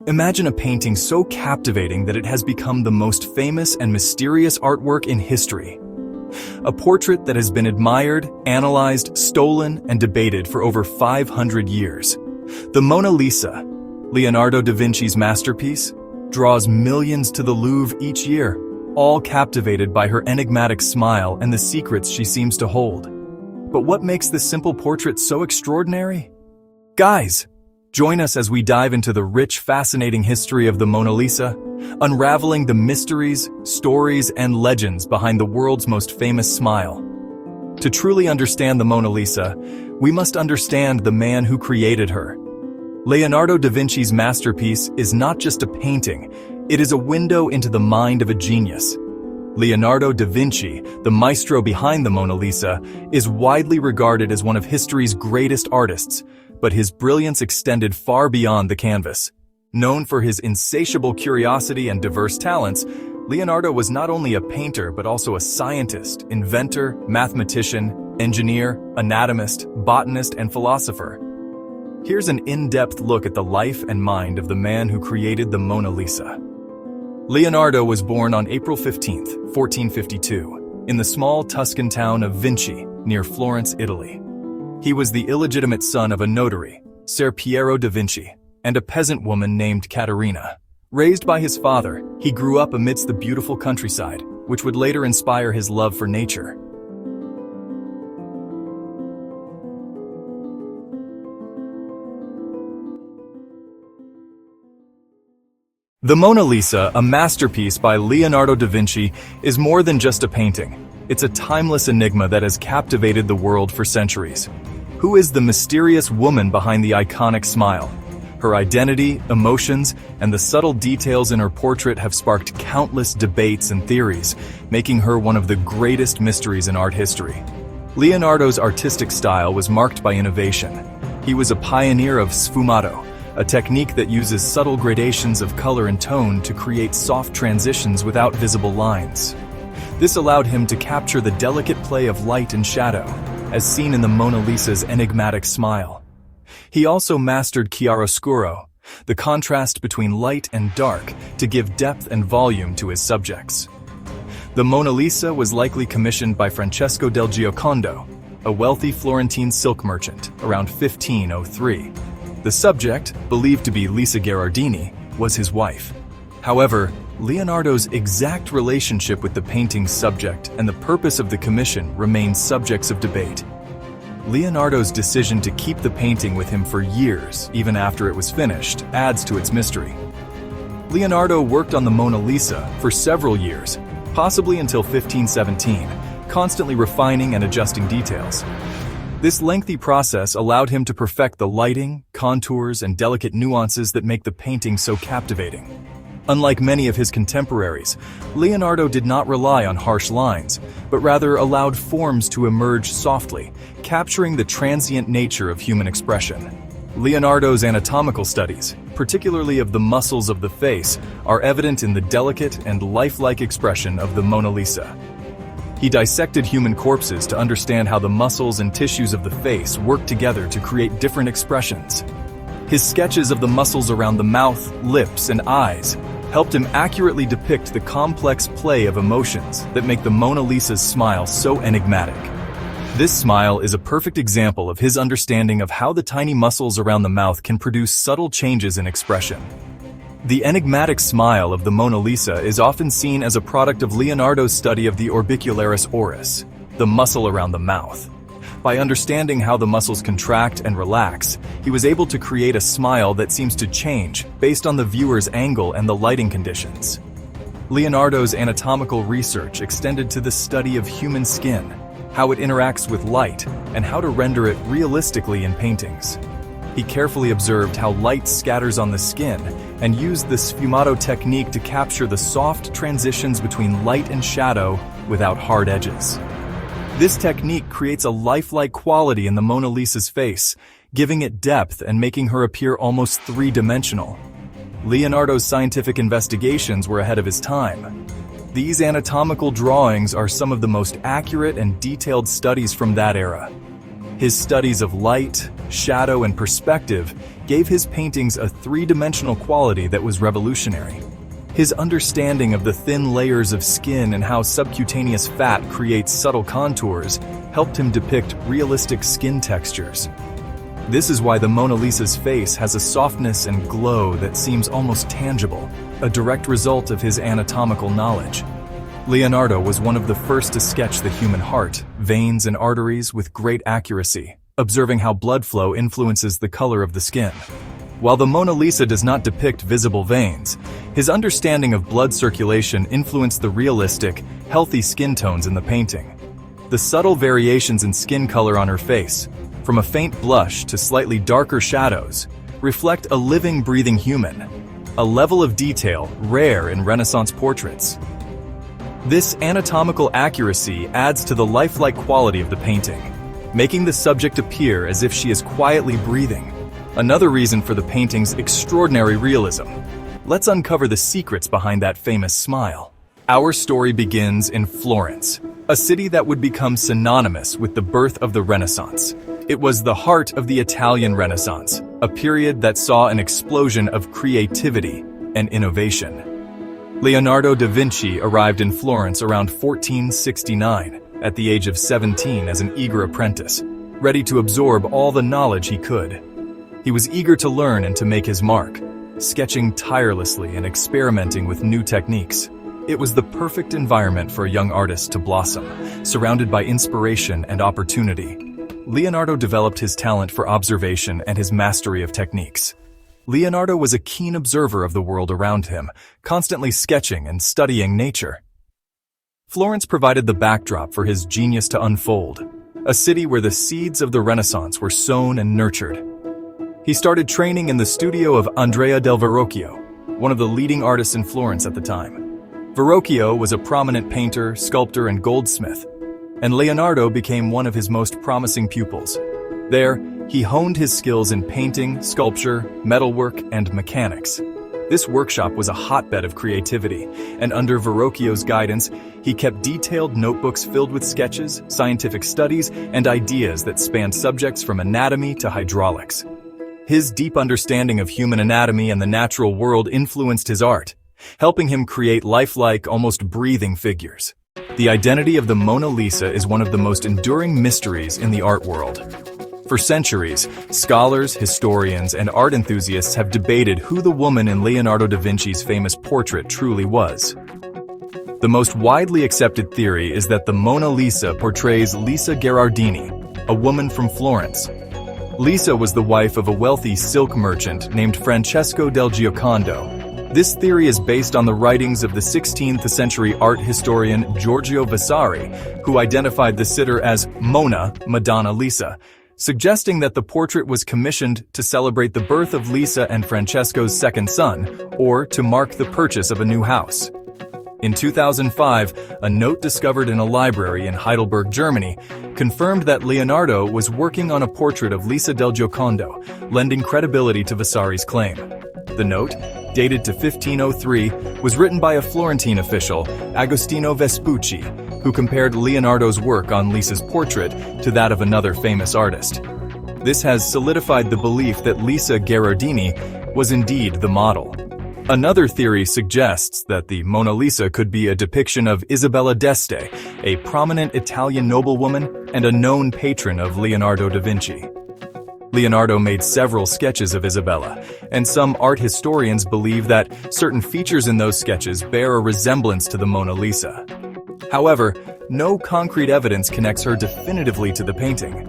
Imagine a painting so captivating that it has become the most famous and mysterious artwork in history. A portrait that has been admired, analyzed, stolen, and debated for over 500 years. The Mona Lisa, Leonardo da Vinci's masterpiece, draws millions to the Louvre each year, all captivated by her enigmatic smile and the secrets she seems to hold. But what makes this simple portrait so extraordinary? Guys, join us as we dive into the rich, fascinating history of the Mona Lisa, unraveling the mysteries, stories, and legends behind the world's most famous smile. To truly understand the Mona Lisa, we must understand the man who created her. Leonardo da Vinci's masterpiece is not just a painting, it is a window into the mind of a genius. Leonardo da Vinci, the maestro behind the Mona Lisa, is widely regarded as one of history's greatest artists, but his brilliance extended far beyond the canvas. Known for his insatiable curiosity and diverse talents, Leonardo was not only a painter but also a scientist, inventor, mathematician, engineer, anatomist, botanist, and philosopher. Here's an in-depth look at the life and mind of the man who created the Mona Lisa. Leonardo was born on April 15, 1452, in the small Tuscan town of Vinci, near Florence, Italy. He was the illegitimate son of a notary, Ser Piero da Vinci, and a peasant woman named Caterina. Raised by his father, he grew up amidst the beautiful countryside, which would later inspire his love for nature. The Mona Lisa, a masterpiece by Leonardo da Vinci, is more than just a painting. It's a timeless enigma that has captivated the world for centuries. Who is the mysterious woman behind the iconic smile? Her identity, emotions, and the subtle details in her portrait have sparked countless debates and theories, making her one of the greatest mysteries in art history. Leonardo's artistic style was marked by innovation. He was a pioneer of sfumato, a technique that uses subtle gradations of color and tone to create soft transitions without visible lines. This allowed him to capture the delicate play of light and shadow, as seen in the Mona Lisa's enigmatic smile. He also mastered chiaroscuro, the contrast between light and dark, to give depth and volume to his subjects. The Mona Lisa was likely commissioned by Francesco del Giocondo, a wealthy Florentine silk merchant, around 1503. The subject, believed to be Lisa Gherardini, was his wife. However, Leonardo's exact relationship with the painting's subject and the purpose of the commission remained subjects of debate. Leonardo's decision to keep the painting with him for years, even after it was finished, adds to its mystery. Leonardo worked on the Mona Lisa for several years, possibly until 1517, constantly refining and adjusting details. This lengthy process allowed him to perfect the lighting, contours, and delicate nuances that make the painting so captivating. Unlike many of his contemporaries, Leonardo did not rely on harsh lines, but rather allowed forms to emerge softly, capturing the transient nature of human expression. Leonardo's anatomical studies, particularly of the muscles of the face, are evident in the delicate and lifelike expression of the Mona Lisa. He dissected human corpses to understand how the muscles and tissues of the face work together to create different expressions. His sketches of the muscles around the mouth, lips, and eyes helped him accurately depict the complex play of emotions that make the Mona Lisa's smile so enigmatic. This smile is a perfect example of his understanding of how the tiny muscles around the mouth can produce subtle changes in expression. The enigmatic smile of the Mona Lisa is often seen as a product of Leonardo's study of the orbicularis oris, the muscle around the mouth. By understanding how the muscles contract and relax, he was able to create a smile that seems to change based on the viewer's angle and the lighting conditions. Leonardo's anatomical research extended to the study of human skin, how it interacts with light, and how to render it realistically in paintings. He carefully observed how light scatters on the skin and used the sfumato technique to capture the soft transitions between light and shadow without hard edges. This technique creates a lifelike quality in the Mona Lisa's face, giving it depth and making her appear almost three-dimensional. Leonardo's scientific investigations were ahead of his time. These anatomical drawings are some of the most accurate and detailed studies from that era. His studies of light, shadow, and perspective gave his paintings a three-dimensional quality that was revolutionary. His understanding of the thin layers of skin and how subcutaneous fat creates subtle contours helped him depict realistic skin textures. This is why the Mona Lisa's face has a softness and glow that seems almost tangible, a direct result of his anatomical knowledge. Leonardo was one of the first to sketch the human heart, veins, and arteries with great accuracy, observing how blood flow influences the color of the skin. While the Mona Lisa does not depict visible veins, his understanding of blood circulation influenced the realistic, healthy skin tones in the painting. The subtle variations in skin color on her face, from a faint blush to slightly darker shadows, reflect a living, breathing human, a level of detail rare in Renaissance portraits. This anatomical accuracy adds to the lifelike quality of the painting, making the subject appear as if she is quietly breathing. Another reason for the painting's extraordinary realism. Let's uncover the secrets behind that famous smile. Our story begins in Florence, a city that would become synonymous with the birth of the Renaissance. It was the heart of the Italian Renaissance, a period that saw an explosion of creativity and innovation. Leonardo da Vinci arrived in Florence around 1469, at the age of 17 as an eager apprentice, ready to absorb all the knowledge he could. He was eager to learn and to make his mark, sketching tirelessly and experimenting with new techniques. It was the perfect environment for a young artist to blossom, surrounded by inspiration and opportunity. Leonardo developed his talent for observation and his mastery of techniques. Leonardo was a keen observer of the world around him, constantly sketching and studying nature. Florence provided the backdrop for his genius to unfold, a city where the seeds of the Renaissance were sown and nurtured. He started training in the studio of Andrea del Verrocchio, one of the leading artists in Florence at the time. Verrocchio was a prominent painter, sculptor, and goldsmith, and Leonardo became one of his most promising pupils. There, he honed his skills in painting, sculpture, metalwork, and mechanics. This workshop was a hotbed of creativity, and under Verrocchio's guidance, he kept detailed notebooks filled with sketches, scientific studies, and ideas that spanned subjects from anatomy to hydraulics. His deep understanding of human anatomy and the natural world influenced his art, helping him create lifelike, almost breathing figures. The identity of the Mona Lisa is one of the most enduring mysteries in the art world. For centuries, scholars, historians, and art enthusiasts have debated who the woman in Leonardo da Vinci's famous portrait truly was. The most widely accepted theory is that the Mona Lisa portrays Lisa Gherardini, a woman from Florence. Lisa was the wife of a wealthy silk merchant named Francesco del Giocondo. This theory is based on the writings of the 16th century art historian Giorgio Vasari, who identified the sitter as Mona, Madonna Lisa, suggesting that the portrait was commissioned to celebrate the birth of Lisa and Francesco's second son, or to mark the purchase of a new house. In 2005, a note discovered in a library in Heidelberg, Germany, confirmed that Leonardo was working on a portrait of Lisa del Giocondo, lending credibility to Vasari's claim. The note, dated to 1503, was written by a Florentine official, Agostino Vespucci, who compared Leonardo's work on Lisa's portrait to that of another famous artist. This has solidified the belief that Lisa Gherardini was indeed the model. Another theory suggests that the Mona Lisa could be a depiction of Isabella d'Este, a prominent Italian noblewoman and a known patron of Leonardo da Vinci. Leonardo made several sketches of Isabella, and some art historians believe that certain features in those sketches bear a resemblance to the Mona Lisa. However, no concrete evidence connects her definitively to the painting.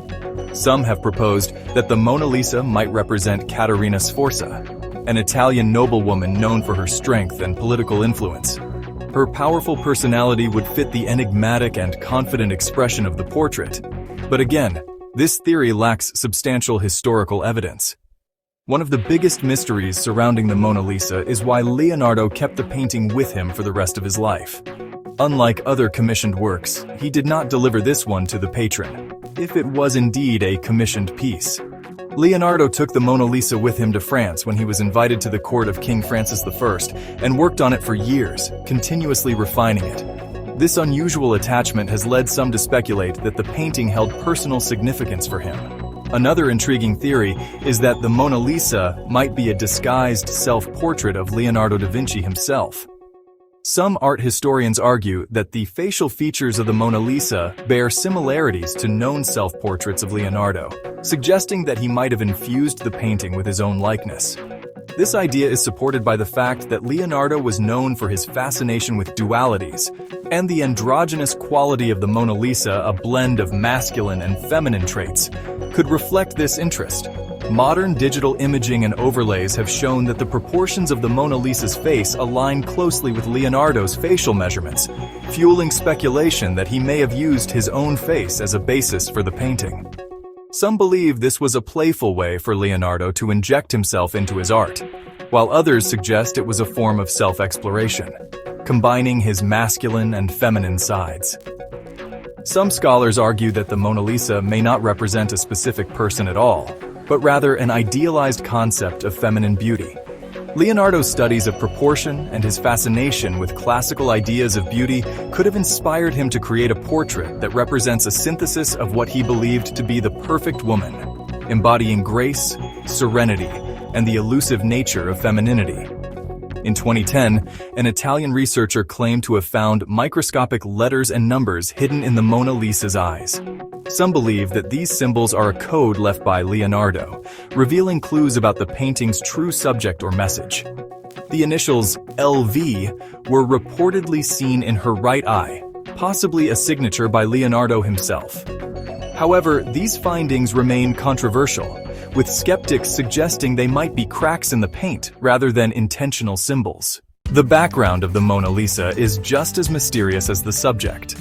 Some have proposed that the Mona Lisa might represent Caterina Sforza, an Italian noblewoman known for her strength and political influence. Her powerful personality would fit the enigmatic and confident expression of the portrait. But again, this theory lacks substantial historical evidence. One of the biggest mysteries surrounding the Mona Lisa is why Leonardo kept the painting with him for the rest of his life. Unlike other commissioned works, he did not deliver this one to the patron, if it was indeed a commissioned piece. Leonardo took the Mona Lisa with him to France when he was invited to the court of King Francis I and worked on it for years, continuously refining it. This unusual attachment has led some to speculate that the painting held personal significance for him. Another intriguing theory is that the Mona Lisa might be a disguised self-portrait of Leonardo da Vinci himself. Some art historians argue that the facial features of the Mona Lisa bear similarities to known self-portraits of Leonardo, suggesting that he might have infused the painting with his own likeness. This idea is supported by the fact that Leonardo was known for his fascination with dualities, and the androgynous quality of the Mona Lisa, a blend of masculine and feminine traits, could reflect this interest. Modern digital imaging and overlays have shown that the proportions of the Mona Lisa's face align closely with Leonardo's facial measurements, fueling speculation that he may have used his own face as a basis for the painting. Some believe this was a playful way for Leonardo to inject himself into his art, while others suggest it was a form of self-exploration, combining his masculine and feminine sides. Some scholars argue that the Mona Lisa may not represent a specific person at all, but rather an idealized concept of feminine beauty. Leonardo's studies of proportion and his fascination with classical ideas of beauty could have inspired him to create a portrait that represents a synthesis of what he believed to be the perfect woman, embodying grace, serenity, and the elusive nature of femininity. In 2010, an Italian researcher claimed to have found microscopic letters and numbers hidden in the Mona Lisa's eyes. Some believe that these symbols are a code left by Leonardo, revealing clues about the painting's true subject or message. The initials LV were reportedly seen in her right eye, possibly a signature by Leonardo himself. However, these findings remain controversial, with skeptics suggesting they might be cracks in the paint rather than intentional symbols. The background of the Mona Lisa is just as mysterious as the subject.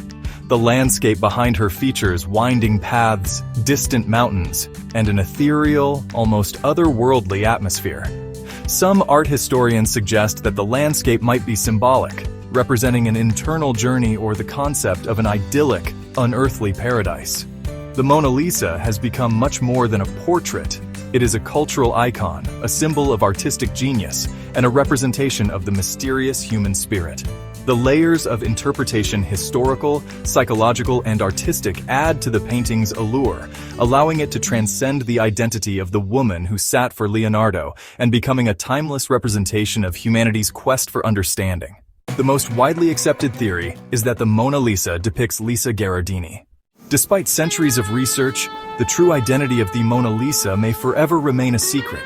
The landscape behind her features winding paths, distant mountains, and an ethereal, almost otherworldly atmosphere. Some art historians suggest that the landscape might be symbolic, representing an internal journey or the concept of an idyllic, unearthly paradise. The Mona Lisa has become much more than a portrait. It is a cultural icon, a symbol of artistic genius, and a representation of the mysterious human spirit. The layers of interpretation, historical, psychological, and artistic, add to the painting's allure, allowing it to transcend the identity of the woman who sat for Leonardo and becoming a timeless representation of humanity's quest for understanding. The most widely accepted theory is that the Mona Lisa depicts Lisa Gherardini. Despite centuries of research, the true identity of the Mona Lisa may forever remain a secret.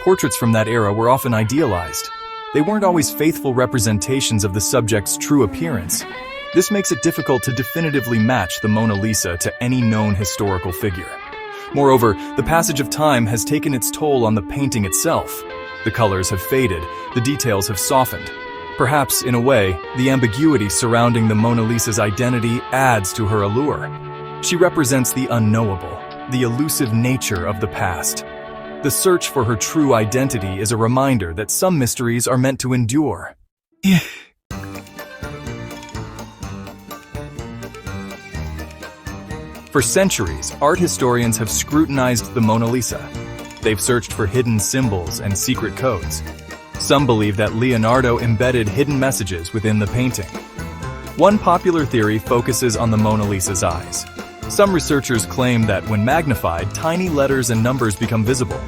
Portraits from that era were often idealized. They weren't always faithful representations of the subject's true appearance. This makes it difficult to definitively match the Mona Lisa to any known historical figure. Moreover, the passage of time has taken its toll on the painting itself. The colors have faded, the details have softened. Perhaps, in a way, the ambiguity surrounding the Mona Lisa's identity adds to her allure. She represents the unknowable, the elusive nature of the past. The search for her true identity is a reminder that some mysteries are meant to endure. For centuries, art historians have scrutinized the Mona Lisa. They've searched for hidden symbols and secret codes. Some believe that Leonardo embedded hidden messages within the painting. One popular theory focuses on the Mona Lisa's eyes. Some researchers claim that when magnified, tiny letters and numbers become visible.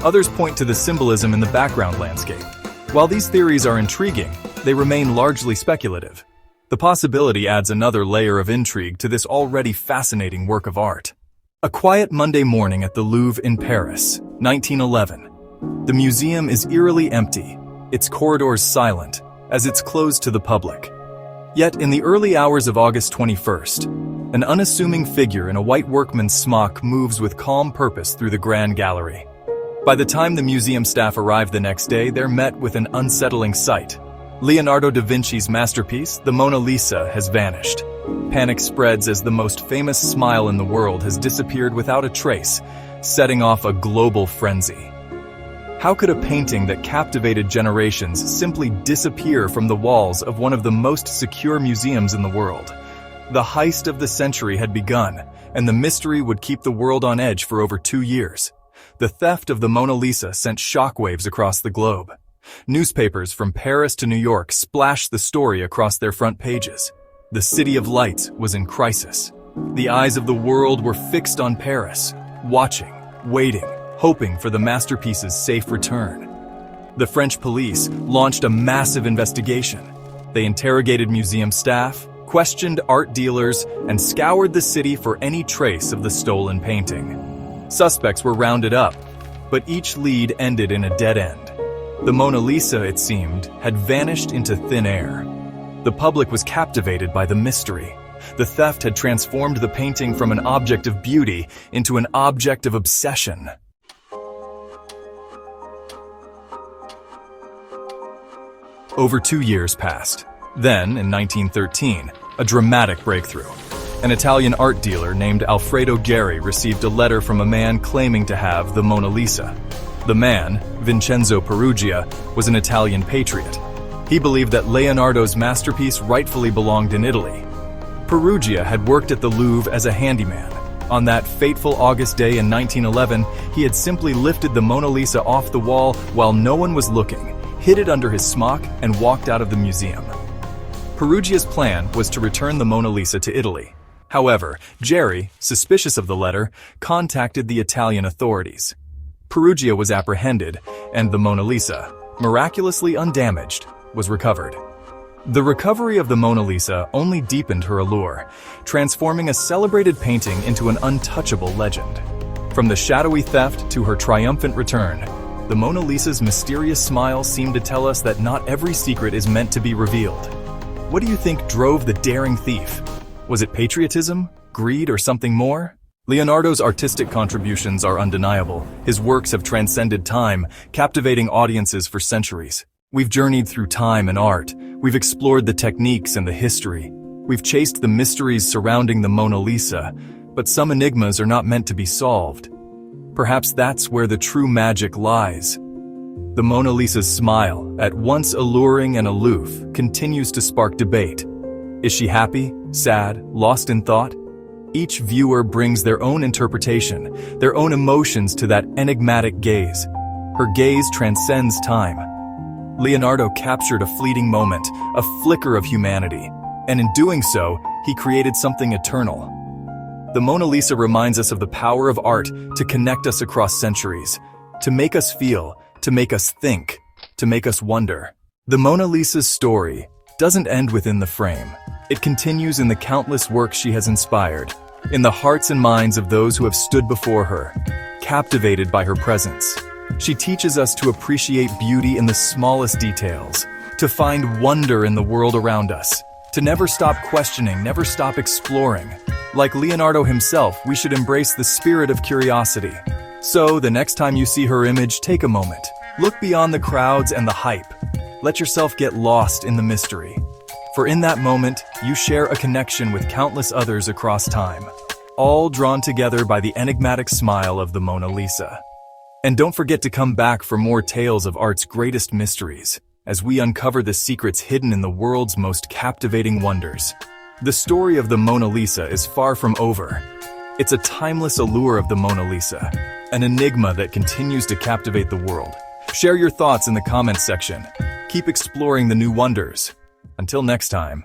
Others point to the symbolism in the background landscape. While these theories are intriguing, they remain largely speculative. The possibility adds another layer of intrigue to this already fascinating work of art. A quiet Monday morning at the Louvre in Paris, 1911. The museum is eerily empty, its corridors silent, as it's closed to the public. Yet, in the early hours of August 21st, an unassuming figure in a white workman's smock moves with calm purpose through the Grand Gallery. By the time the museum staff arrive the next day, they're met with an unsettling sight. Leonardo da Vinci's masterpiece, the Mona Lisa, has vanished. Panic spreads as the most famous smile in the world has disappeared without a trace, setting off a global frenzy. How could a painting that captivated generations simply disappear from the walls of one of the most secure museums in the world? The heist of the century had begun, and the mystery would keep the world on edge for over 2 years. The theft of the Mona Lisa sent shockwaves across the globe. Newspapers from Paris to New York splashed the story across their front pages. The City of Lights was in crisis. The eyes of the world were fixed on Paris, watching, waiting, hoping for the masterpiece's safe return. The French police launched a massive investigation. They interrogated museum staff, questioned art dealers, and scoured the city for any trace of the stolen painting. Suspects were rounded up, but each lead ended in a dead end. The Mona Lisa, it seemed, had vanished into thin air. The public was captivated by the mystery. The theft had transformed the painting from an object of beauty into an object of obsession. Over 2 years passed. Then, in 1913, a dramatic breakthrough. An Italian art dealer named Alfredo Geri received a letter from a man claiming to have the Mona Lisa. The man, Vincenzo Perugia, was an Italian patriot. He believed that Leonardo's masterpiece rightfully belonged in Italy. Perugia had worked at the Louvre as a handyman. On that fateful August day in 1911, he had simply lifted the Mona Lisa off the wall while no one was looking, hid it under his smock, and walked out of the museum. Perugia's plan was to return the Mona Lisa to Italy. However, Geri, suspicious of the letter, contacted the Italian authorities. Perugia was apprehended, and the Mona Lisa, miraculously undamaged, was recovered. The recovery of the Mona Lisa only deepened her allure, transforming a celebrated painting into an untouchable legend. From the shadowy theft to her triumphant return, the Mona Lisa's mysterious smile seemed to tell us that not every secret is meant to be revealed. What do you think drove the daring thief? Was it patriotism, greed, or something more? Leonardo's artistic contributions are undeniable. His works have transcended time, captivating audiences for centuries. We've journeyed through time and art. We've explored the techniques and the history. We've chased the mysteries surrounding the Mona Lisa, but some enigmas are not meant to be solved. Perhaps that's where the true magic lies. The Mona Lisa's smile, at once alluring and aloof, continues to spark debate. Is she happy, sad, lost in thought? Each viewer brings their own interpretation, their own emotions to that enigmatic gaze. Her gaze transcends time. Leonardo captured a fleeting moment, a flicker of humanity, and in doing so, he created something eternal. The Mona Lisa reminds us of the power of art to connect us across centuries, to make us feel, to make us think, to make us wonder. The Mona Lisa's story doesn't end within the frame. It continues in the countless works she has inspired, in the hearts and minds of those who have stood before her, captivated by her presence. She teaches us to appreciate beauty in the smallest details, to find wonder in the world around us, to never stop questioning, never stop exploring. Like Leonardo himself, we should embrace the spirit of curiosity. So, the next time you see her image, take a moment. Look beyond the crowds and the hype. Let yourself get lost in the mystery. For in that moment, you share a connection with countless others across time, all drawn together by the enigmatic smile of the Mona Lisa. And don't forget to come back for more tales of art's greatest mysteries, as we uncover the secrets hidden in the world's most captivating wonders. The story of the Mona Lisa is far from over. It's a timeless allure of the Mona Lisa, an enigma that continues to captivate the world. Share your thoughts in the comments section. Keep exploring the new wonders. Until next time.